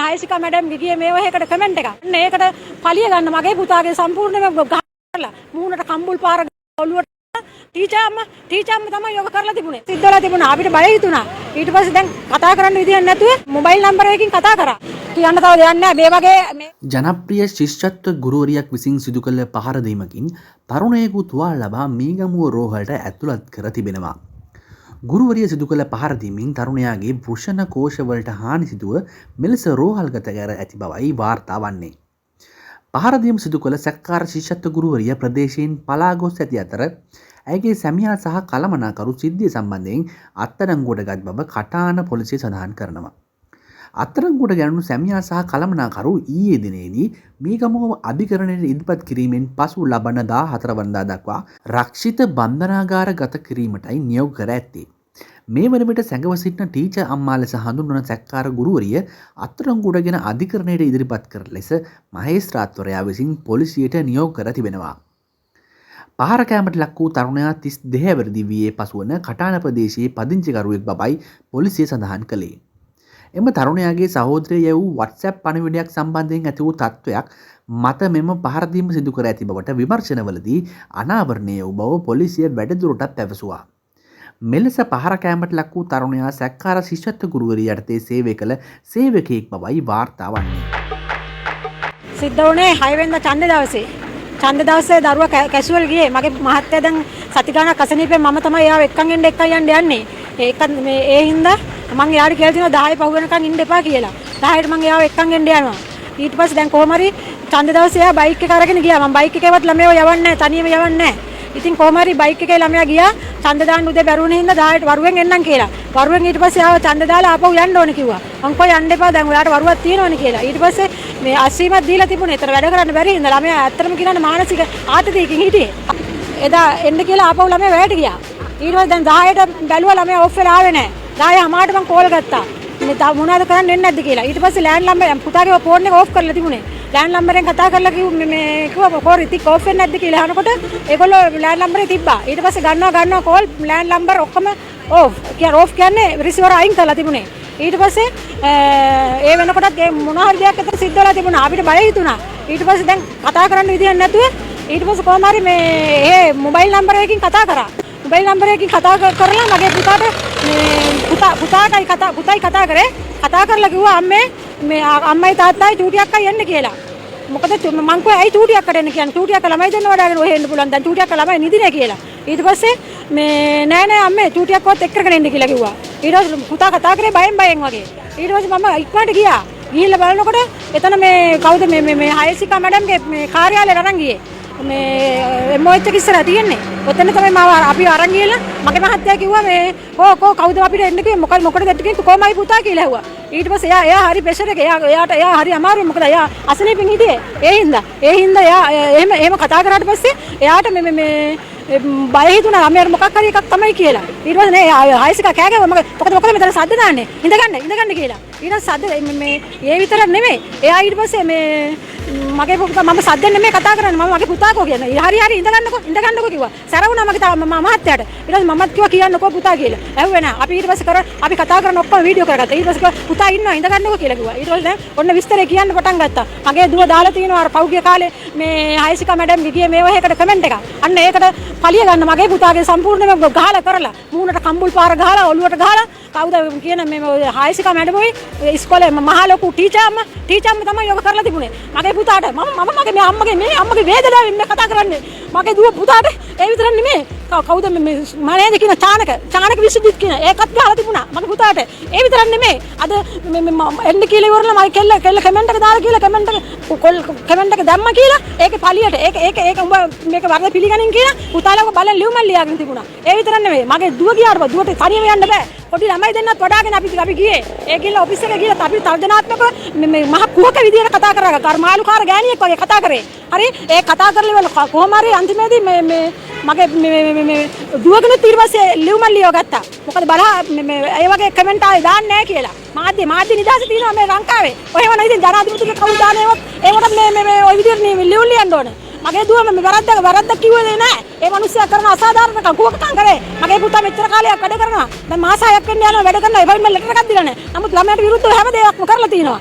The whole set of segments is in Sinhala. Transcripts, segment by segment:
හයසිකා මැඩම් ගියේ මේ වහේකට කමෙන්ට් එකක්. අන්න ඒකට පලිය ගන්න මගේ පුතාගේ සම්පූර්ණයෙන්ම ගහලා මූණට කම්බුල් පාර ඔළුවට ටීචර් අම්මා තමයි යෝග කරලා තිබුණේ. සිද්ධලා තිබුණා. අපිට බය හිතුණා. ඊට පස්සේ දැන් කතා කරන්න විදියක් නැතුව මොබයිල් නම්බර් එකකින් කතා කරා. කියන්න තව දෙයක් නැහැ. මේ වගේ ජනප්‍රිය ශිෂ්‍යත්ව ගුරුවරියක් විසින් සිදු කළ පහර දීමකින් තරුණයෙකු තුවාල ලබා මීගමුව රෝහලට ඇතුළත් කර තිබෙනවා. ගුරුවරිය සිදු කළ පහර දීමෙන් තරුණයාගේ වෘෂණ කෝෂවලට හානි සිදුව මෙලෙස රෝහල්ගත කර ඇති බවයි වාර්තා වන්නේ. පහර දීම සිදු කළ සැකකාර ශිෂ්‍යත්ව ගුරුවරිය ප්‍රදේශයෙන් පලා ගොස් ඇති අතර ඇගේ සැමියා සහ කළමනාකරු සිද්ධිය සම්බන්ධයෙන් අත්අඩංගුවට ගත් බව කටාන පොලිසිය සඳහන් කරනවා. අත්අඩංගුවට ගැනුණු සැමියා සහ කළමනාකරු ඊයේ දිනේදී මීගමුව අධිකරණයට ඉදිරිපත් කිරීමෙන් පසු ලබන 14 වනදා දක්වා රක්ෂිත බන්ධනාගාරගත කිරීමටයි නියෝග කර ඇත්තේ. මේ වන විට සැඟව සිටින ටීචර් අම්මා ලෙස හඳුන්වන සැකකාර ගුරුවරිය අත්අඩංගුවටගෙන අධිකරණයට ඉදිරිපත් කර ලෙස මහේස්ත්‍රාත්වරයා විසින් පොලිසියට නියෝග කර තිබෙනවා. පහර කෑමට ලක් වූ තරුණයා 32 වසරේ වී පසුවන කටාන ප්‍රදේශයේ පදිංචිකරුවෙක් බවයි පොලිසිය සඳහන් කළේ. එම තරුණයාගේ සහෝදරය වූ WhatsApp පණිවිඩයක් සම්බන්ධයෙන් ඇති වූ තත්ත්වයක් මත මෙම පහර දීම සිදු කර ඇති බවට විමර්ශනවලදී අනාවරණය වූ බව පොලිසිය වැඩිදුරටත් පැවසුවා. මෙලෙස පහර කෑමට ලක් වූ තරුණයා සැකකාර ශිෂ්‍යත්ව ගුරුවරිය යටතේ සේවය කළ සේවකයෙක් බවයි වාර්තා වන්නේ. සිද්ධ වුණේ 6 වෙනිදා ඡන්දේ දවසේ. ඡන්ද දවසේ දරුවා කැෂුවල් ගියේ. මගේ මහත්තයා දැන් සති ගාණක් අසනීපෙන් මම තමයි එයාව එක්කන් යන්නේ. ඒක මේ ඒ හින්දා මම එයාට කියලා තියෙනවා 10 පහු වෙනකන් ඉන්න එපා කියලා. 10ට මම එයාව එක්කන් යනවා. ඊට පස්සේ දැන් කොහොම හරි ඡන්ද දවසේ එයා බයික් එක අරගෙන ගියා. මම බයික් එකේවත් ළමයව යවන්නේ නැහැ. තනියම යවන්නේ නැහැ. ඉතින් කොහොම හරි බයික් එකේ ළමයා ගියා. ඡන්ද දාන්න උදේ බැරුණ හින්දා 10ට වරුවෙන් එන්නම් කියලා. වරුවෙන් ඊට පස්සේ ආව ඡන්ද දාලා ආපහු යන්න ඕනේ කිව්වා. මං කොයි යන්න එපා දැන් ඔයාලට වරුවක් තියෙනවනේ කියලා. ඊට පස්සේ මේ අසීමත් දීලා තිබුණේ. ඒතර වැඩ කරන්න බැරි හින්දා ළමයා ඇත්තටම කියනවානේ මානසික ආතතියකින් හිටියේ. එදා එන්න කියලා ආපහු ළමයා වැඩට ගියා. ඊට පස්සේ දැන් 10ට බැලුවා ළමයා ඔෆ් වෙලා ආවේ නැහැ. 10 හමාරට මං කෝල් ගත්තා. මේ මොනවද කරන්න එන්නේ නැද්ද කියලා. ඊට පස්සේ ලෑන්ඩ් නම්බර් පුතාගේ ෆෝන් එක ඕෆ් කරලා තිබුණේ. ලෑන්ඩ් නම්බරෙන් කතා කරලා කිව්වා කෝල් ඉතින් ඕෆ් වෙන්නේ නැද්ද කියලා අහනකොට ඒගොල්ලෝ ලෑන්ඩ් නම්බරේ තිබ්බා. ඊට පස්සේ ගන්නවා කෝල් ලෑන්ඩ් නම්බර් ඔක්කොම ඕෆ්. ඕෆ් කියන්නේ රිසීවර් අයින් කරලා තිබුණේ. ඊට පස්සේ ඒ වෙනකොටත් ඒ මොන හරි දෙයක් අතර සිද්ධ වෙලා තිබුණා. අපිට බය හිතුණා. ඊට පස්සේ දැන් කතා කරන්න විදියක් නැතුව ඊට පස්සේ කොහොම හරි මේ මොබයිල් නම්බර් එකකින් කතා කරා. මොබයිල් නම්බර් එකකින් කතා කරලා මගේ පුතායි කතා කරේ. කතා කරලා කිව්වා අම්මේ මේ අම්මයි තාත්තයි චූටි අක්කයි එන්න කියලා. මොකද මං කිව්වා ඇයි චූටි අක්කට එන්න කියන්නේ? චූටි අක්ක ළමයි දෙන්න වඩාගෙන ඔහෙ එන්න පුළුවන්. දැන් චූටි අක්ක ළමයි නිදිනේ කියලා. ඊට පස්සේ මේ නෑ අම්මේ චූටි අක්කවත් එක්ක කරගෙන එන්න කියලා කිව්වා. ඊට පස්සේ පුතා කතා කරේ බයෙන් වගේ. ඊට පස්සේ මම ඉක්මනට ගියා. ගිහිල්ලා බලනකොට එතන මේ කවුද මේ හයසිකා මැඩම්ගේ මේ කාර්යාලයට අරන් ගියේ. මේ මොයිච් එක ඉස්සරහ තියෙන්නේ. ඔතන තමයි අපි අරන් ගිහලා මගේ මහත්තයා කිව්වා මේ කෝ කවුද අපිට එන්න කිව්වේ මොකටද එන්න කිව්වේ කොහමයි පුතා කියලා ඇහුවා. ඊට පස්සේ එයා හරි ප්‍රෙෂර් එක එයා හරි අමාරුයි මොකද එයා අසනීපෙන් හිටියේ. ඒ හින්දා එයා එහෙම කතා කරාට පස්සේ එයාට මේ බය හිතුණා අම්මයාට මොකක් හරි එකක් තමයි කියලා. ඊට පස්සේ නේ හයසිකා කෑ ගැහුවා මොකද මෙතන සද්ද දාන්නේ. ඉඳගන්න කියලා. ඊට සද්ද මේ ඒ විතරක් නෙමෙයි. එයා ඊට පස්සේ මේ මගේ පුතා මම සද්දෙන් නෙමෙයි කතා කරන්නේ මම මගේ පුතාකෝ කියන්නේ. හරි ඉඳගන්නකෝ කිව්වා. සැර වුණා මගේ මහත්තයාට. ඊට පස්සේ මමත් කිව්වා කියන්නකෝ පුතා කියලා. ඇහුවේ නෑ. අපි ඊට පස්සේ අපි කතා කරන ඔක්කොම වීඩියෝ කරගත්තා. ඊට පස්සේ කිව්වා පුතා ඉන්නවා ඉඳගන්නකෝ කියලා කිව්වා. ඊට පස්සේ දැන් ඔන්න විස්තරේ කියන්න පටන් ගත්තා. මගේ දුව දාලා තිනවා අර පෞගිය කාලේ මේ හයසිකා මැඩම් ගියේ මේ වහේකට කමෙන්ට් එකක්. අන්න ඒකට පලිය ගන්න මගේ පුතාගේ සම්පූර්ණයෙන්ම ගහලා කරලා මූණට කම්බුල් පාර ගහලා ඔළුවට ගහලා කවුද කියන මේ හයසිකා මැඩමුයි ඉස්කෝලේ මහා ලොකු ටීචර් අම්මා තමයි යෝග කරලා තිබුණේ. මගේ පුතාට මම මගේ අම්මගේ වේදනාවෙන් මේ කතා කරන්නේ. මගේ දුව පුතාට ඒ විතරක් නෙමෙයි. කවුද මේ මනේද කියන චානක විසුද්ධිත් කියන ඒකත් ගහලා තිබුණා මගේ පුතාට. ඒ විතරක් නෙමෙයි. අද එන්න කියලා ඉවරලා මගේ කෙල්ල කමෙන්ට් එක දාලා කියලා කමෙන්ට් එක දැම්මා කියලා ඒකේ පලියට ඒක උඹ මේක වරද පිළිගනින් කියලා පුතාලව බලන් ලියුමක් ලියාගෙන තිබුණා. ඒ විතරක් නෙමෙයි. මගේ දුව ගියාට දුවට තනියම යන්න බෑ. පොඩි ළමයි දෙන්නත් වඩාගෙන අපි ගියේ. ඒ ගිහලා ඔෆිස් එකට ගිහලා අපි තර්ජනාත්මකව මේ මහ කුහක විදියට කතා කරා. මාළුකාර ගෑණියෙක් වගේ කතා කරේ. හරි ඒ කතා කරලා ඉවර කොහොම හරි අන්තිමේදී මේ මගේ මේ දුවගෙන ඊට පස්සේ ලියුමක් ලියව ගත්තා. මොකද බලහ මේ ඒ වගේ කමෙන්ට් ආවේ දාන්නේ නැහැ කියලා. මාධ්‍ය නිදහස තියෙනවා මේ ලංකාවේ. ඔයව නේද ජනාධිපතිගේ කවුද දාන්නේ ඒවට මේ ඔය විදියට ලියුම් ලියන්න ඕනේ. මගේ දුව මේ වැරද්දක් කිව්වේ නෑ. ඒ මිනිස්සයා කරන අසාධාරණ කකුවකම් කරේ. මගේ පුතා මෙච්චර කාලයක් වැඩ කරනවා. දැන් මාස 6ක් වෙන්න යනවා වැඩ කරනවා. එපොයින්ට්මන්ට් ලෙටර් එකක් දීලා නැහැ. නමුත් ළමයාට විරුද්ධව හැම දෙයක්ම කරලා තිනවා.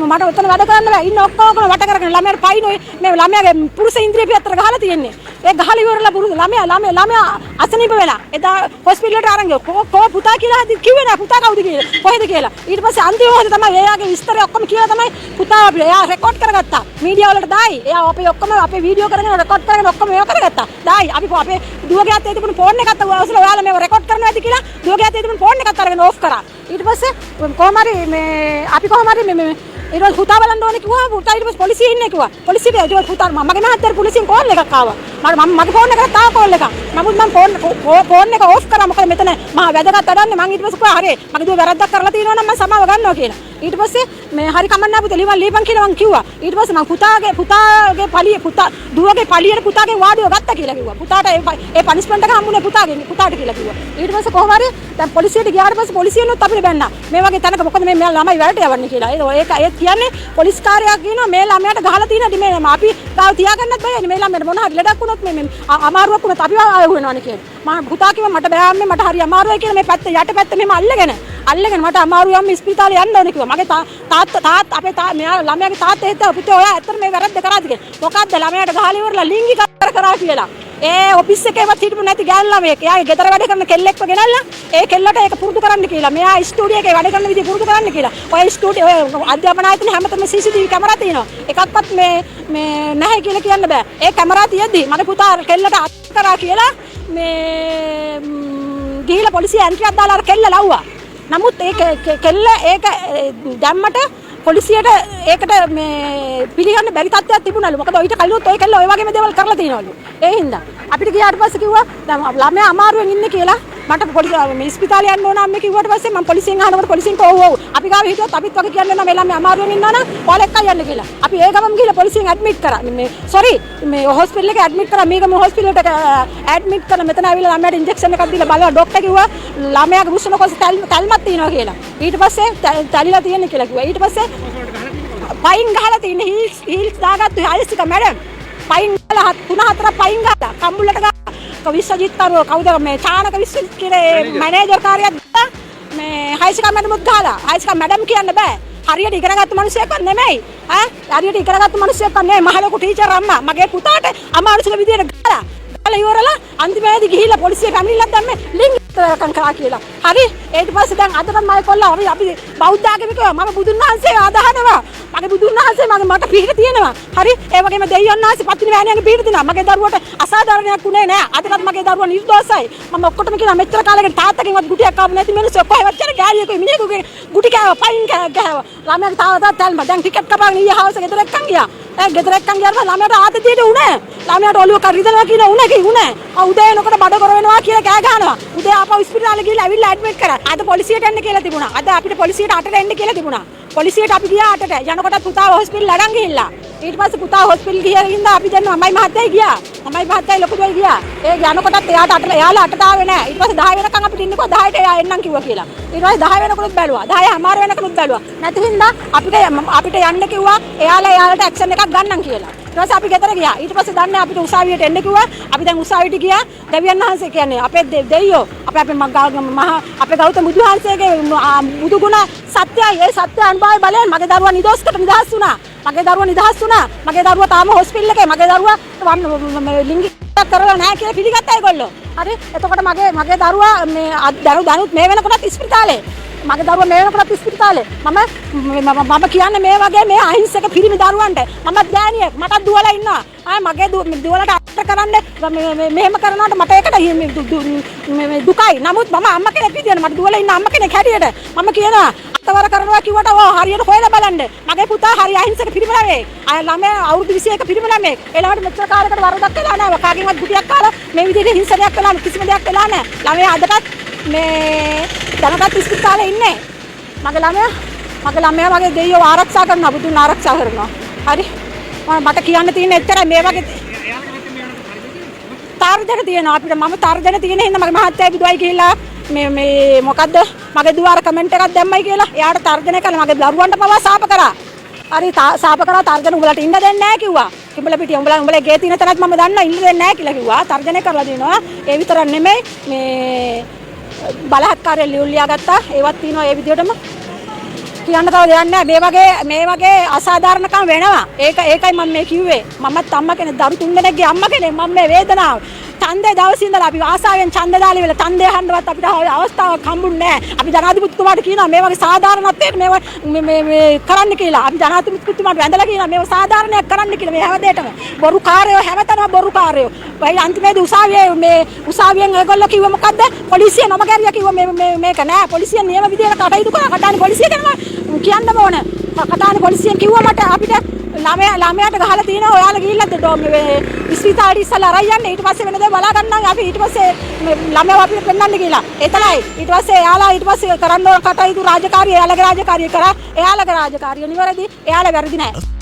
මට ඔතන වැඩ කරන්න බෑ. ඉන්න ඔක්කොම වට කරගෙන ළමයාට පයින්ෝයි මේ ළමයාගේ පුරුෂ ඉන්ද්‍රිය පිටතට ගහලා තියෙන්නේ. ඒ ගහලා ඉවරලා පුරුදු ළමයා අසනීප වෙලා එදා හොස්පිටල් එකට අරන් ගියා. කො පුතා කියලා කිව්වේ නෑ පුතා කවුද කියලා. කොහෙද කියලා. ඊට පස්සේ අන්තිම මොහොතේ තමයි එයාගේ විස්තරය ඔක්කොම කියලා තමයි පුතා එයා රෙකෝඩ් කරගත්තා. මීඩියා වලට දායි. එයා අපේ ඔක්කොම අපේ වීඩියෝ කරගෙන රෙකෝඩ් කරගෙන ඔක්කොම මේව කරගත්තා. දායි. අපි අපේ දුවගේ අතේ තිබුණු ෆෝන් එකත් අවසල ඔයාලා මේව රෙකෝඩ් කරනවා ඇති කියලා දුවගේ අතේ තිබුණු ෆෝන් එකත් අරගෙන ඕෆ් කරා. ඊට පස්සේ කොහොම හරි අපි කොහොම හරි ඊට පස්සේ පුතා බලන්න ඕනේ කිව්වා. පුතා ඊට පස්සේ පොලිසිය ඉන්නේ කිව්වා. පොලිසියට ඊට පස්සේ පුතා මගේ මහත්තයාට පොලිසියෙන් කෝල් එකක් ආවා. මගේ ෆෝන් එකට තාම කෝල් එකක්. නමුත් මම ෆෝන් එක ඕෆ් කරා. මොකද මෙතන මහා වැදගත් වැඩන්නේ. මම ඊට පස්සේ කිව්වා හරි මගේ දුව වැරද්දක් කරලා තියෙනවා නම් මම සමාව ගන්නවා කියලා. ඊට පස්සේ මේ හරි කමන්න පුතේ ලියපන් කියලා මං කිව්වා. ඊට පස්සේ මං පුතාගේ පලිය දුවගේ පලියට පුතාගේ වාඩිව ගත්තා කියලා කිව්වා. පුතාට ඒ පනිෂ්මන්ට් එක හම්බුනේ පුතාට කියලා කිව්වා. ඊට පස්සේ කොහොම හරි දැන් පොලිසියට ගියාට පස්සේ පොලිසියනොත් අපිට බැන්නා. මේ වගේ තැනක මොකද මේ ළමයි වැරට යවන්නේ කියලා. ඒක කියන්නේ පොලිස් කාර්යයක් කියනවා මේ ළමයාට ගහලා තියෙනදි මේ අපි තාම තියාගන්නත් බයන්නේ මේ ළමයාට මොන හරි ලඩක් වුණොත් මේ අමාරුවක් වුණොත් අපි ආයෙ වෙනවනේ කියලා. මම පුතා කිව්වා මට බෑ අම්මේ මට හරි අමාරුයි කියලා මේ පැත්ත යට පැත්ත මෙහෙම අල්ලගෙන මට අමාරුයි අම්මේ ඉස්පිරිතාලේ යන්න ඕනේ කිව්වා. මගේ තාත්තා අපේ මෙයා ළමයාගේ තාත්තා හිතුවා පුතේ ඔයා ඇත්තට මේ වැරද්ද කරාද කියලා. මොකද්ද ළමයාට ගහලා ඉවරලා ලිංගික කරා කියලා. ඒ ඔෆිස් එකේවත් හිටපු නැති ගෑනු ළමයෙක්. එයාගේ ගෙදර වැඩ කරන කෙල්ලෙක්ව ගෙනල්ලා ඒ කෙල්ලට ඒක පුරුදු කරන්න කියලා. මෙයා ස්ටුඩියෝ එකේ වැඩ කරන විදිහ පුරුදු කරන්න කියලා. ඔය ස්ටුඩියෝ ඔය අධ්‍යාපන ආයතන හැමතැනම CCTV කැමරා තියෙනවා. එකක්වත් මේ නැහැ කියලා කියන්න බෑ. ඒ කැමරා තියෙද්දි මගේ පුතා කෙල්ලට අත් කරා කියලා මේ ගිහිලා පොලිසිය එන්ට්‍රියක් දාලා අර කෙල්ල ලව්වා. නමුත් ඒ කෙල්ල ඒක දැම්මට පොලිසියට ඒකට මේ පිළිගන්න බැරි තත්ත්වයක් තිබුණලු. මොකද ඊට කලිනුත් ඔය කෙල්ල ඔය වගේම දේවල් කරලා තියෙනවලු. ඒ හින්දා අපිට ගියාට පස්සේ කිව්වා දැන් ළමයා අමාරුවෙන් ඉන්නේ කියලා. මට මේ ඉස්පිතාලේ යන්න ඕන අම්මේ කිව්වට පස්සේ මම පොලිසියෙන් අහනකොට පොලිසියෙන් ඔව් අපි ගාව හිටියොත් අපිත් වගේ කියන්නේ නැහැ මේ ළමයා අමාරුවෙන් ඉන්නවා නම් ඔයාලා එක්කයි යන්න කියලා. අපි ඒ ගමම ගිහලා පොලිසියෙන් ඇඩ්මිට් කරා. මේ හොස්පිටල් එකේ ඇඩ්මිට් කරා. මේකම හොස්පිටල් එකට ඇඩ්මිට් කරලා මෙතන ආවිලා ළමයාට ඉන්ජෙක්ෂන් එකක් දීලා බලලා ડોක්ටර් කිව්වා ළමයාගේ වුෂ්ණකොස් තල්මක් තියෙනවා කියලා. ඊට පස්සේ තලිලා තියෙන්නේ කියලා කිව්වා. ඊට පස්සේ පයින් ගහලා තියෙන හීල්ස් දාගත්තු හයිස්ටික මැඩම් පයින් ගහලා 3-4 පයින් ගහලා කම්බුලට ගහලා විශ්වජිත් කරුව කවුද මේ චානක විශ්වජිත් කියලා මැනේජර් කාර්යයක් දාලා මේ හයිස්ටික මැඩම්වත් ගහලා හයිස්ටික මැඩම් කියන්න බෑ හරියට ඉගෙනගත්තු මිනිස්සෙක් නෙමෙයි හරියට ඉගෙනගත්තු මිනිස්සෙක් නෙමෙයි මහලොකු ටීචර් අම්මා මගේ පුතාට අමාරුසක විදියට ගහලා ඉවරලා අන්තිමේදී ගිහිල්ලා පොලිසියට අමිල්ලක් දැම්මේ ලිංගිකකම් කරා කියලා. හරි ඊට පස්සේ දැන් අදටත් මම කොල්ලා අපි බෞද්ධ ආගමිකව මම බුදුන් වහන්සේ ආදහනවා. මගේ බුදුන් වහන්සේ මට පිහිට තියෙනවා. හරි ඒ වගේම දෙවියන් වහන්සේ පත්තිනි වෑණියන්ගේ පිහිට දෙනවා. මගේ දරුවට අසාධාරණයක් උනේ නෑ. අදටත් මගේ දරුවා නිර්දෝෂයි. මම ඔක්කොටම කියනවා මෙච්චර කාලෙකට තාත්තගෙන්වත් ගුටියක් ආපු නැති මිනිස්සු කොහෙවත් යන ගෑණියෙකුයි මිනිහෙකුගේ ගුටි කෑවා පයින් කෑවා. ළමයාගේ තාත්තා තල්ම දැන් ටිකට් කපාගෙන ඊයේ හවස ගෙදර එක්කන් ගියා. ගෙදර එක්කන් ගියාම ළමයාට ආතතියට උනේ. ළමයාට ඔළුව කරිදනවා කියන උනේ උනේ. උදේ එනකොට බඩ කර වෙනවා කියලා කෑ ගහනවා. උදේ ආපහු ඉස්පිරිතාලේ ගිහලා ඇවිල්ලා ඇඩ්මිට් කරා. අද පොලිසියට එන්න කියලා තිබුණා. අද අපිට පොලිසියට 8ට එන්න කියලා තිබුණා. පොලිසියට අපි ගියා 8ට. යනකොට පුතාව හොස්පිටල් ළඟන් ගිහිල්ලා. ඊට පස්සේ පුතාව හොස්පිටල් ගිහින් අපි දැන් අම්මයි මහත්තයයි ගියා. අම්මයි මහත්තයයි ලොකු දෙයි ගියා. ඒ යනකොටත් එයාට 8ට එයාලා 8ට ආවේ නැහැ. ඊට පස්සේ 10 වෙනකන් අපිට ඉන්නකෝ 10ට එයා එන්නම් කිව්වා කියලා. ඊට පස්සේ 10 වෙනකනුත් බැලුවා. 10 හමාර වෙනකනුත් බැලුවා. නැති හින්දා අපිට යන්න කිව්වා. එයාලට ඇක්ෂන් එකක් ගන්නම් කියලා. ඊට පස්සේ අපි ගෙදර ගියා. ඊට පස්සේ දන්නේ අපිට උසාවියට එන්න කිව්වා. අපි දැන් උසාවියට ගියා. දෙවියන් වහන්සේ කියන්නේ අපේ දෙයියෝ අපේ ගෞතම බුදුහන්සේගේ බුදු ගුණ සත්‍යයි. ඒ සත්‍ය අනුභවය බලයෙන් මගේ දරුවා නිදොස්කට නිදහස් වුණා. මගේ දරුවා තාම හොස්පිටල් එකේ. මගේ දරුවා ලිංගික කරලා නැහැ කියලා පිළිගත්තා ඒගොල්ලෝ. හරි. එතකොට මගේ දරුවා මේ දනුත් මේ වෙනකොටත් ඉස්පිරිතාලේ. මගේ දරුවා මේ වෙනකොටත් ඉස්පිරිතාලේ. මම කියන්නේ මේ වගේ මේ අහිංසක පිරිමි දරුවන්ට මමත් ගෑණියෙක් මටත් දුවලා ඉන්නවා. මගේ දුවලට අත්ත කරන්න මෙහෙම කරනකොට මට ඒකට දුකයි. නමුත් මම අම්මා කෙනෙක් විදියට මට දුවලා ඉන්න අම්මා කෙනෙක් හැටියට මම කියනවා අතවර කරනවා කිව්වට ඔය හරියට හොයලා බලන්න. මගේ පුතා හරි අහිංසක පිරිමි ළමයෙක්. ළමයා අවුරුදු 21ක පිරිමි ළමයෙක්. ඒ ළමයට මෙච්චර කාලයකට වරදක් වෙලා නැහැ. කාගෙන්වත් ගුටියක් කාලා මේ විදිහට හිංසනයක් කළා කිසිම දෙයක් වෙලා නැහැ. ළමයා අදටත් මේ දැනටත් ඉස්පිරිතාලේ ඉන්නේ. මගේ ළමයා මගේ දෙයියෝ ආරක්ෂා කරනවා බුදුන් ආරක්ෂා කරනවා. හරි. මට කියන්න තියෙන්නේ එච්චරයි මේ වගේ තර්ජන තියෙනවා අපිට මම තර්ජන තියෙන හින්දා මගේ මහත්තයා බුදුයි ගිහිල්ලා මේ මොකද්ද මගේ දුව අර කමෙන්ට් එකක් දැම්මයි කියලා එයාට තර්ජන කළා මගේ දරුවන්ට පවා සාප කරා හරි සාප කරා තර්ජන උඹලට ඉන්න දෙන්නේ නැහැ කිව්වා. කිඹල පිටිය උඹලා ගේ තින තැනත් මම දන්නවා ඉන්න දෙන්නේ නැහැ කියලා කිව්වා. තර්ජනය කරලා දෙනවා. ඒ විතරක් නෙමෙයි මේ බලහත්කාරය ලියුම් ගත්තා. ඒවත් තියෙනවා ඒ විදිහටම. කියන්න තව දෙයක් නැහැ. මේ වගේ අසාධාරණකම් වෙනවා. ඒකයි මම මේ කිව්වේ. මමත් අම්මා කෙනෙක් දරු තුන් දෙනෙක්ගේ අම්මා කෙනෙක්. මම මේ වේදනාව ඡන්දේ දවසේ ඉඳලා අපි ආසාවෙන් ඡන්ද දාලා ඉවල ඡන්දේ අහන්නවත් අපිට අවස්ථාවක් හම්බුන්නේ නැහැ. අපි ජනාධිපතිතුමාට කියනවා මේ වගේ සාධාරණත්වයට මේ කරන්න කියලා. අපි ජනාධිපතිතුමාට වැඳලා කියනවා මේව සාධාරණයක් කරන්න කියලා. මේ හැමදේටම බොරු කාර්යෝ හැමතැනම බොරු කාර්යෝ. වයි අන්තිමේදී උසාවියෙන් ඒගොල්ලෝ කිව්ව මොකද්ද? පොලිසිය නම ගැරියා කිව්ව මේක නෑ. පොලිසිය නියම විදියට කටයුතු කරා. කටානේ පොලිසිය කරනවා කියන්න ඕන. කටානේ පොලිසියෙන් කිව්වා මට අපිට ළමයාට ගහලා තියෙනවා. ඔයාලා ගිහිල්ලා ඉස්පිතාලේ ඉස්සලා අරන් යන්න. ඊට පස්සේ වෙන දේ බලා ගන්නවා. අපි ඊට පස්සේ ළමයාව අපිට පෙන්නන්න කියලා. එතනයි. ඊට පස්සේ එයාලා කරන්න ඕන කටයුතු රාජකාරිය එයාලගේ රාජකාරිය කරා. එයාලගේ රාජකාරිය නිවැරදි. එයාලා වැරදි නෑ.